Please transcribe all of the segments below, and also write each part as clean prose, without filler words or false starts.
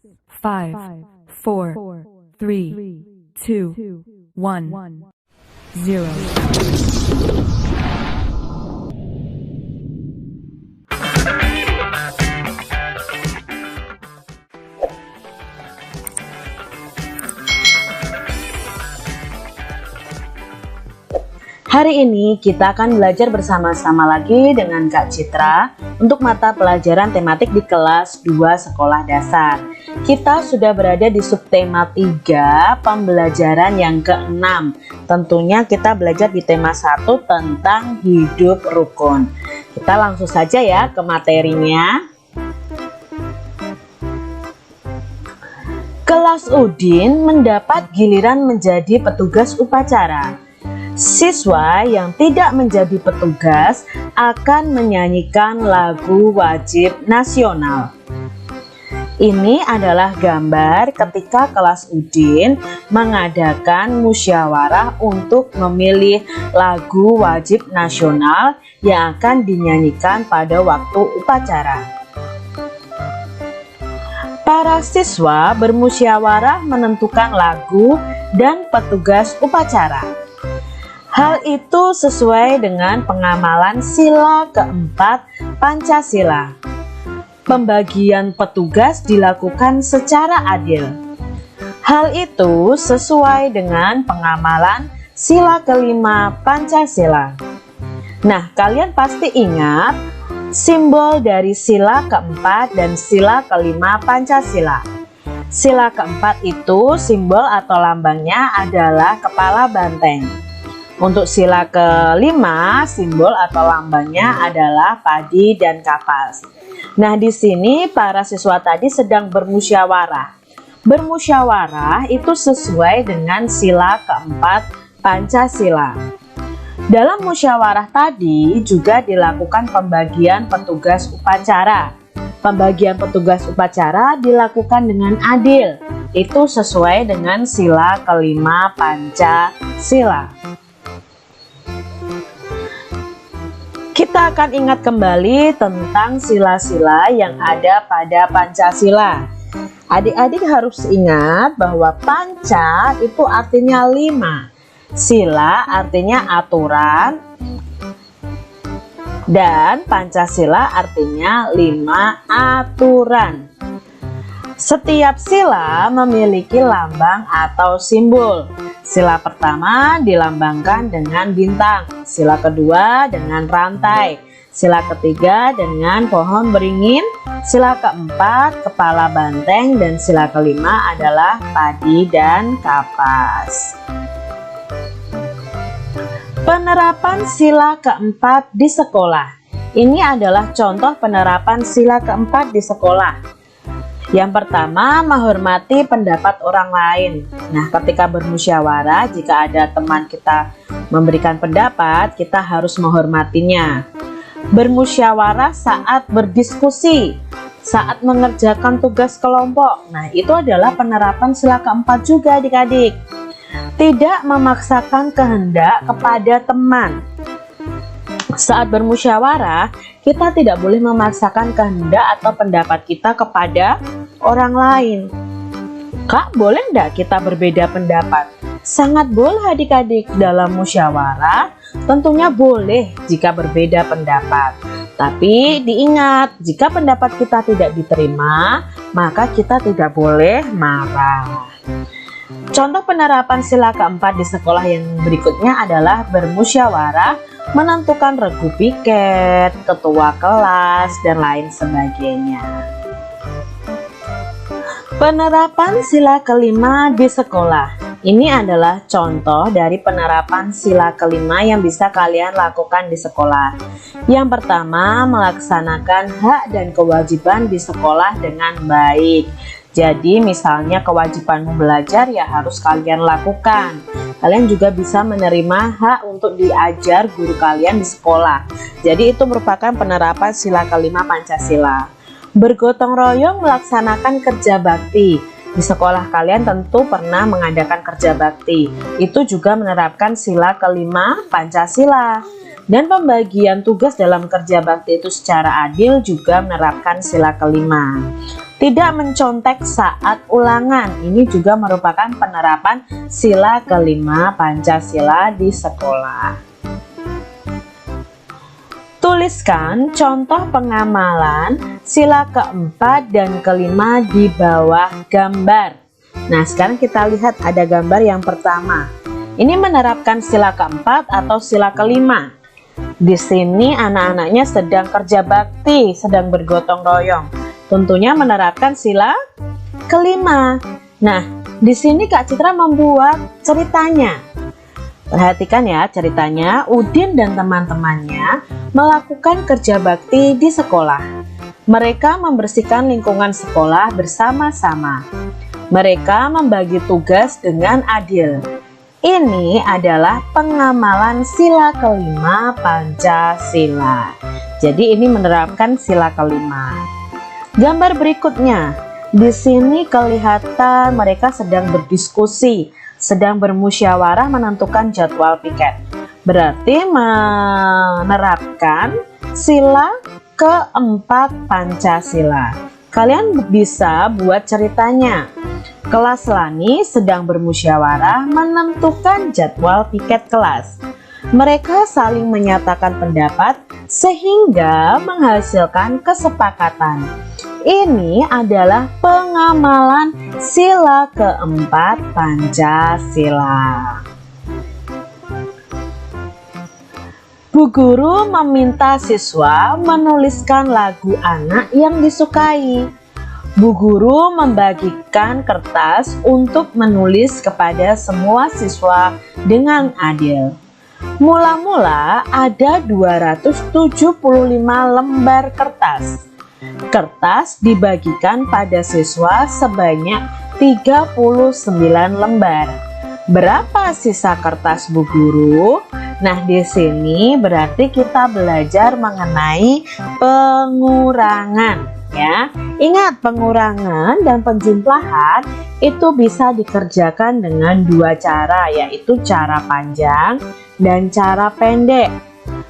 5, 4, 3, 2, 1, 0. Hari ini kita akan belajar bersama-sama lagi dengan Kak Citra untuk mata pelajaran tematik di kelas 2 sekolah dasar. Kita sudah berada di subtema 3 pembelajaran yang ke-6. Tentunya kita belajar di tema 1 tentang hidup rukun. Kita langsung saja ya ke materinya. Kelas Udin mendapat giliran menjadi petugas upacara. Siswa yang tidak menjadi petugas akan menyanyikan lagu wajib nasional. Ini adalah gambar ketika kelas Udin mengadakan musyawarah untuk memilih lagu wajib nasional yang akan dinyanyikan pada waktu upacara. Para siswa bermusyawarah menentukan lagu dan petugas upacara. Hal itu sesuai dengan pengamalan sila keempat Pancasila. Pembagian petugas dilakukan secara adil. Hal itu sesuai dengan pengamalan sila kelima Pancasila. Nah, kalian pasti ingat simbol dari sila keempat dan sila kelima Pancasila. Sila keempat itu simbol atau lambangnya adalah kepala banteng. Untuk sila kelima, simbol atau lambangnya adalah padi dan kapas. Nah, di sini para siswa tadi sedang bermusyawarah. Bermusyawarah itu sesuai dengan sila keempat Pancasila. Dalam musyawarah tadi juga dilakukan pembagian petugas upacara. Pembagian petugas upacara dilakukan dengan adil. Itu sesuai dengan sila kelima Pancasila. Kita akan ingat kembali tentang sila-sila yang ada pada Pancasila. Adik-adik harus ingat bahwa panca itu artinya 5, sila artinya aturan, dan Pancasila artinya 5 aturan. Setiap sila memiliki lambang atau simbol. Sila pertama dilambangkan dengan bintang, sila kedua dengan rantai, sila ketiga dengan pohon beringin, sila keempat kepala banteng, dan sila kelima adalah padi dan kapas. Penerapan sila keempat di sekolah. Ini adalah contoh penerapan sila keempat di sekolah. Yang pertama, menghormati pendapat orang lain. Nah, ketika bermusyawarah, jika ada teman kita memberikan pendapat, kita harus menghormatinya. Bermusyawarah saat berdiskusi, saat mengerjakan tugas kelompok. Nah, itu adalah penerapan sila keempat juga adik-adik. Tidak memaksakan kehendak kepada teman. Saat bermusyawarah, kita tidak boleh memaksakan kehendak atau pendapat kita kepada orang lain. Kak, boleh enggak kita berbeda pendapat? Sangat boleh adik-adik. Dalam musyawarah tentunya boleh jika berbeda pendapat. Tapi diingat, jika pendapat kita tidak diterima, maka kita tidak boleh marah. Contoh penerapan sila keempat di sekolah yang berikutnya adalah bermusyawarah, menentukan regu piket, ketua kelas, dan lain sebagainya. Penerapan sila kelima di sekolah. Ini adalah contoh dari penerapan sila kelima yang bisa kalian lakukan di sekolah. Yang pertama, melaksanakan hak dan kewajiban di sekolah dengan baik. Jadi misalnya kewajibanmu belajar ya harus kalian lakukan. Kalian juga bisa menerima hak untuk diajar guru kalian di sekolah. Jadi itu merupakan penerapan sila kelima Pancasila. Bergotong royong melaksanakan kerja bakti. Di sekolah kalian tentu pernah mengadakan kerja bakti. Itu juga menerapkan sila kelima Pancasila. Dan pembagian tugas dalam kerja bakti itu secara adil juga menerapkan sila kelima. Tidak mencontek saat ulangan. Ini juga merupakan penerapan sila kelima Pancasila di sekolah. Tuliskan contoh pengamalan sila keempat dan kelima di bawah gambar. Nah, sekarang kita lihat ada gambar yang pertama. Ini menerapkan sila keempat atau sila kelima. Di sini anak-anaknya sedang kerja bakti, sedang bergotong royong. Tentunya menerapkan sila kelima. Nah, di sini Kak Citra membuat ceritanya. Perhatikan ya ceritanya. Udin dan teman-temannya melakukan kerja bakti di sekolah. Mereka membersihkan lingkungan sekolah bersama-sama. Mereka membagi tugas dengan adil. Ini adalah pengamalan sila kelima Pancasila. Jadi ini menerapkan sila kelima. Gambar berikutnya, di sini kelihatan mereka sedang berdiskusi, sedang bermusyawarah menentukan jadwal piket. Berarti menerapkan sila keempat Pancasila. Kalian bisa buat ceritanya. Kelas Lani sedang bermusyawarah menentukan jadwal piket kelas. Mereka saling menyatakan pendapat sehingga menghasilkan kesepakatan. Ini adalah pengamalan sila keempat Pancasila. Bu guru meminta siswa menuliskan lagu anak yang disukai. Bu guru membagikan kertas untuk menulis kepada semua siswa dengan adil. Mula-mula ada 275 lembar kertas. Kertas dibagikan pada siswa sebanyak 39 lembar. Berapa sisa kertas Bu guru? Nah, di sini berarti kita belajar mengenai pengurangan ya. Ingat, pengurangan dan penjumlahan itu bisa dikerjakan dengan dua cara, yaitu cara panjang dan cara pendek.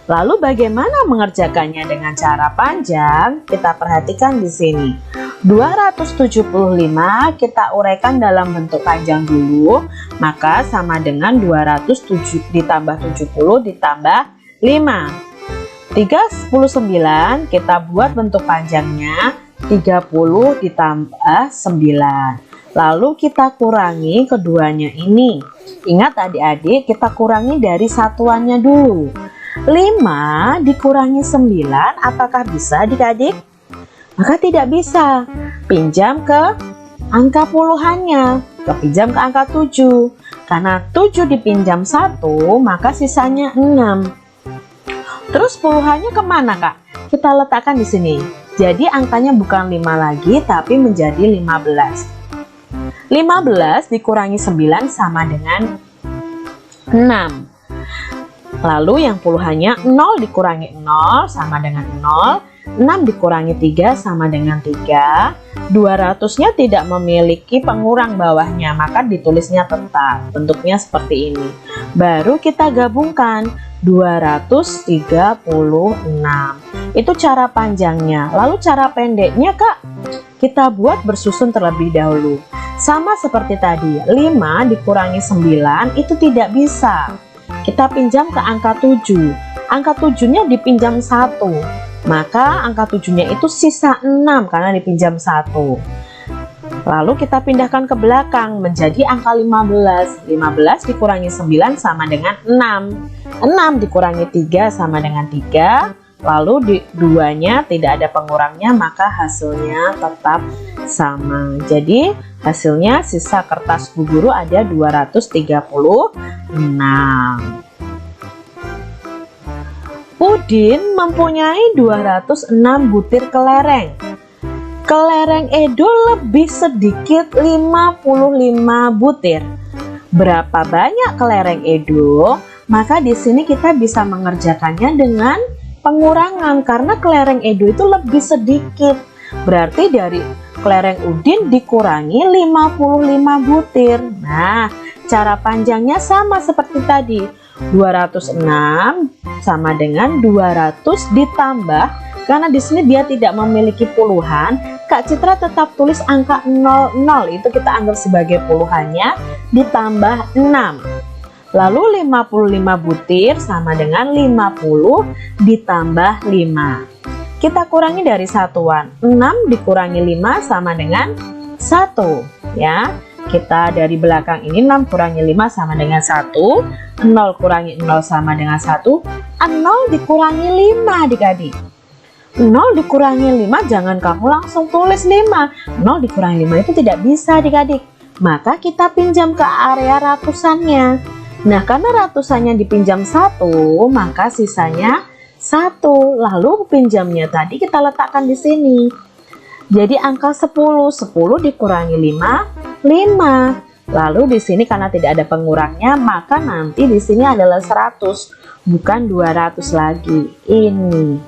Lalu bagaimana mengerjakannya dengan cara panjang? Kita perhatikan di sini. 275 kita uraikan dalam bentuk panjang dulu, maka sama dengan 207 ditambah 70 ditambah 5. 39 kita buat bentuk panjangnya 30 ditambah 9. Lalu kita kurangi keduanya ini. Ingat adik-adik, kita kurangi dari satuannya dulu. 5 dikurangi 9, apakah bisa adik-adik? Maka tidak bisa. Pinjam ke angka puluhannya, kepinjam ke angka 7. Karena 7 dipinjam 1, maka sisanya 6. Terus puluhannya kemana Kak? Kita letakkan di sini. Jadi angkanya bukan 5 lagi, tapi menjadi 15. 15 dikurangi 9 sama dengan 6. Lalu yang puluhannya 0 dikurangi 0 sama dengan 0. 6 dikurangi 3 sama dengan 3. 200-nya tidak memiliki pengurang bawahnya, maka ditulisnya tetap. Bentuknya seperti ini. Baru kita gabungkan 236. Itu cara panjangnya. Lalu cara pendeknya Kak, kita buat bersusun terlebih dahulu. Sama seperti tadi, 5 dikurangi 9 itu tidak bisa. Kita pinjam ke angka 7. Angka 7-nya dipinjam 1. Maka angka 7-nya itu sisa 6 karena dipinjam 1. Lalu kita pindahkan ke belakang menjadi angka 15. 15 dikurangi 9 sama dengan 6. 6 dikurangi 3 sama dengan 3. Lalu di duanya tidak ada pengurangnya, maka hasilnya tetap sama. Jadi hasilnya sisa kertas Bu Guru ada 236. Udin mempunyai 206 butir kelereng. Kelereng Edo lebih sedikit 55 butir. Berapa banyak kelereng Edo? Maka di sini kita bisa mengerjakannya dengan pengurangan karena kelereng Edo itu lebih sedikit. Berarti dari kelereng Udin dikurangi 55 butir. Nah, cara panjangnya sama seperti tadi. 206 sama dengan 200 ditambah Karena di sini dia tidak memiliki puluhan, Kak Citra tetap tulis angka 00, itu kita anggap sebagai puluhannya, ditambah 6. Lalu 55 butir sama dengan 50 ditambah 5. Kita kurangi dari satuan, 6 dikurangi 5 sama dengan 1 ya. Kita dari belakang ini 6 kurangi 5 sama dengan 1, 0 kurangi 0 sama dengan 1, 0 dikurangi 5 adik-adik. 0 dikurangi 5 jangan kamu langsung tulis 5, 0 dikurangi 5 itu tidak bisa adik-adik. Maka kita pinjam ke area ratusannya. Nah karena ratusannya dipinjam 1, maka sisanya 1. Lalu pinjamnya tadi kita letakkan di sini. Jadi angka 10, 10 dikurangi 5, 5. Lalu di sini karena tidak ada pengurangnya, maka nanti di sini adalah 100, bukan 200 lagi. Ini.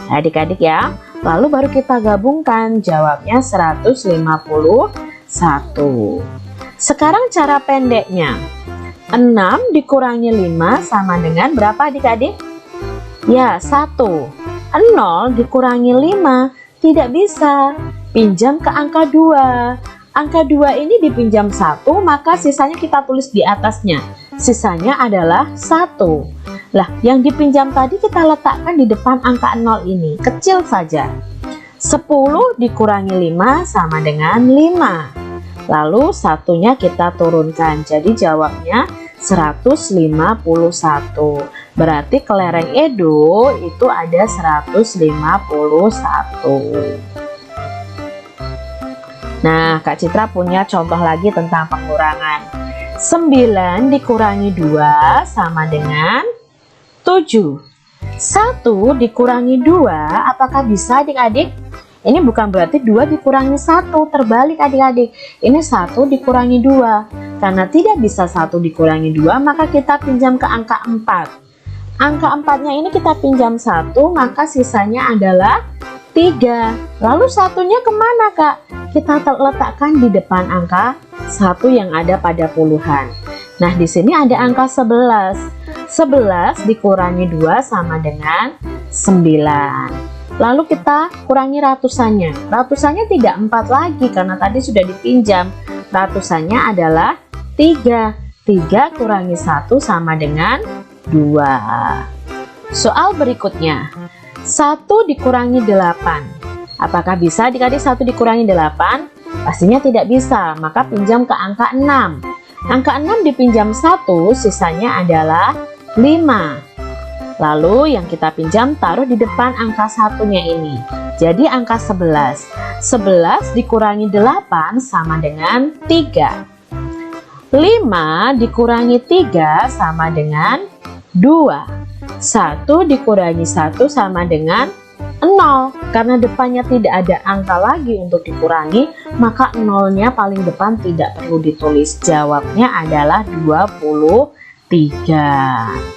Adik-adik ya. Lalu baru kita gabungkan, jawabnya 151. Sekarang cara pendeknya. 6 dikurangi 5 sama dengan berapa adik-adik? Ya, 1. 0 dikurangi 5 tidak bisa. Pinjam ke angka 2. Angka 2 ini dipinjam 1, maka sisanya kita tulis di atasnya. Sisanya adalah 1. Lah, yang dipinjam tadi kita letakkan di depan angka 0 ini, kecil saja. 10 dikurangi 5 sama dengan 5. Lalu satunya kita turunkan, jadi jawabnya 151. Berarti kelereng Edo itu ada 151. Nah, Kak Citra punya contoh lagi tentang pengurangan. 9 dikurangi 2 sama dengan 7. 1 dikurangi 2, apakah bisa adik-adik? Ini bukan berarti 2 dikurangi 1, terbalik adik-adik. Ini 1 dikurangi 2. Karena tidak bisa 1 dikurangi 2, maka kita pinjam ke angka 4. Angka 4-nya ini kita pinjam 1, maka sisanya adalah 3. Lalu satunya kemana Kak? Kita letakkan di depan angka 1 yang ada pada puluhan. Nah, di sini ada angka 11. 11 dikurangi 2 sama dengan 9. Lalu kita kurangi ratusannya. Ratusannya tidak 4 lagi karena tadi sudah dipinjam. Ratusannya adalah 3. 3 kurangi 1 sama dengan 2. Soal berikutnya. 1 dikurangi 8. Apakah bisa adik-adik 1 dikurangi 8? Pastinya tidak bisa, maka pinjam ke angka 6. Angka 6 dipinjam 1, sisanya adalah 5. Lalu yang kita pinjam taruh di depan angka satunya ini. Jadi angka 11. 11 dikurangi 8 sama dengan 3. 5 dikurangi 3 sama dengan 2. 1 dikurangi 1 sama dengan 0. Karena depannya tidak ada angka lagi untuk dikurangi, maka 0-nya paling depan tidak perlu ditulis. Jawabnya adalah 23.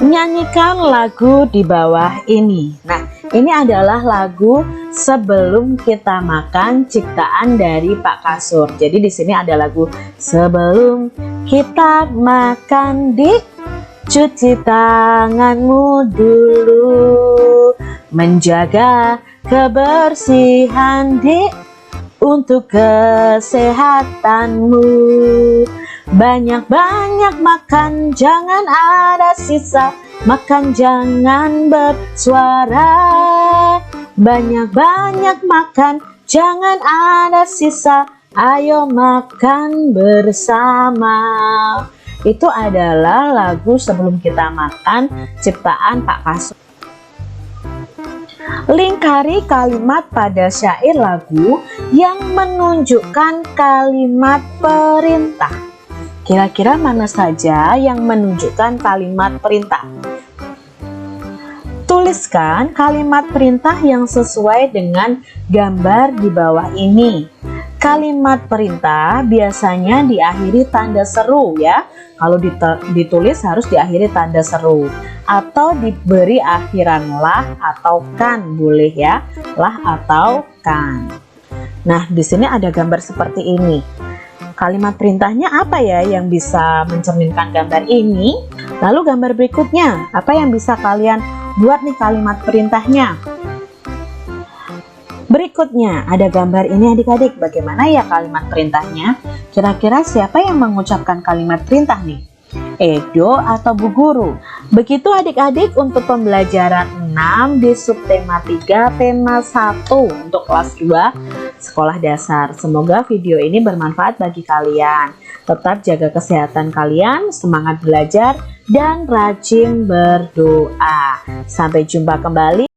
Nyanyikan lagu di bawah ini. Nah, ini adalah lagu Sebelum Kita Makan ciptaan dari Pak Kasur. Jadi di sini ada lagu Sebelum Kita Makan cuci tanganmu dulu, menjaga kebersihan untuk kesehatanmu. Banyak-banyak makan, jangan ada sisa. Makan jangan bersuara. Banyak-banyak makan, jangan ada sisa. Ayo makan bersama. Itu adalah lagu Sebelum Kita Makan ciptaan Pak Kasur. Lingkari kalimat pada syair lagu yang menunjukkan kalimat perintah. Kira-kira mana saja yang menunjukkan kalimat perintah? Tuliskan kalimat perintah yang sesuai dengan gambar di bawah ini. Kalimat perintah biasanya diakhiri tanda seru ya. Kalau ditulis harus diakhiri tanda seru atau diberi akhiran lah atau kan, boleh ya. Lah atau kan. Nah, di sini ada gambar seperti ini. Kalimat perintahnya apa ya yang bisa mencerminkan gambar ini? Lalu gambar berikutnya, apa yang bisa kalian buat nih kalimat perintahnya. Berikutnya ada gambar ini adik-adik, bagaimana ya kalimat perintahnya? Kira-kira siapa yang mengucapkan kalimat perintah nih? Edo atau Bu Guru? Begitu adik-adik untuk pembelajaran 6 di subtema 3 tema 1 untuk kelas 2 sekolah dasar. Semoga video ini bermanfaat bagi kalian. Tetap jaga kesehatan kalian, semangat belajar, dan rajin berdoa. Sampai jumpa kembali.